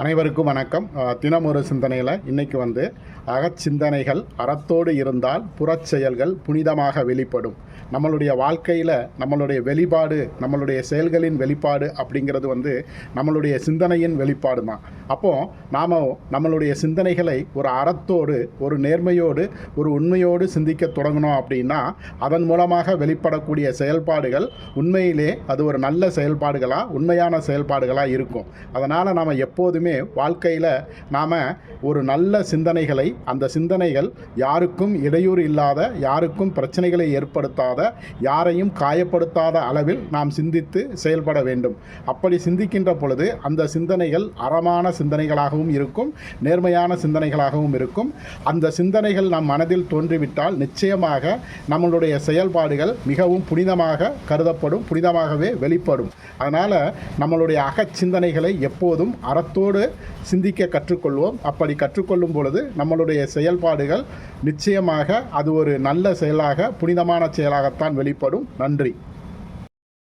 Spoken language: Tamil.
அனைவருக்கும் வணக்கம். தினம் ஒரு சிந்தனையில் இன்றைக்கி அகச்சிந்தனைகள் அறத்தோடு இருந்தால் புறச்செயல்கள் புனிதமாக வெளிப்படும். நம்மளுடைய வாழ்க்கையில் நம்மளுடைய வெளிப்பாடு, நம்மளுடைய செயல்களின் வெளிப்பாடு அப்படிங்கிறது நம்மளுடைய சிந்தனையின் வெளிப்பாடு தான். அப்போது நாம் நம்மளுடைய சிந்தனைகளை ஒரு அறத்தோடு, ஒரு நேர்மையோடு, ஒரு உண்மையோடு சிந்திக்க தொடங்கணும் அப்படின்னா அதன் மூலமாக வெளிப்படக்கூடிய செயல்பாடுகள் உண்மையிலே அது ஒரு நல்ல செயல்பாடுகளாக, உண்மையான செயல்பாடுகளாக இருக்கும். அதனால் நாம் எப்போதுமே வாழ்க்கையில் நாம் ஒரு நல்ல சிந்தனைகளை, அந்த சிந்தனைகள் யாருக்கும் இடையூறு இல்லாத, யாருக்கும் பிரச்சனைகளை ஏற்படுத்தாத, யாரையும் காயப்படுத்தாத அளவில் நாம் சிந்தித்து செயல்பட வேண்டும். அப்படி சிந்திக்கின்ற பொழுது அந்த சிந்தனைகள் அறமான சிந்தனைகளாகவும் இருக்கும், நேர்மையான சிந்தனைகளாகவும் இருக்கும். அந்த சிந்தனைகள் நம் மனதில் தோன்றிவிட்டால் நிச்சயமாக நம்மளுடைய செயல்பாடுகள் மிகவும் புனிதமாக கருதப்படும், புனிதமாகவே வெளிப்படும். அதனால் நம்மளுடைய அகச்சிந்தனைகளை எப்போதும் அறத்தோடு சிந்திக்க கற்றுக்கொள்வோம். அப்படி கற்றுக்கொள்ளும் பொழுது நம்மளுடைய செயல்பாடுகள் நிச்சயமாக அது ஒரு நல்ல செயலாக, புனிதமான செயலாகத்தான் வெளிப்படும். நன்றி.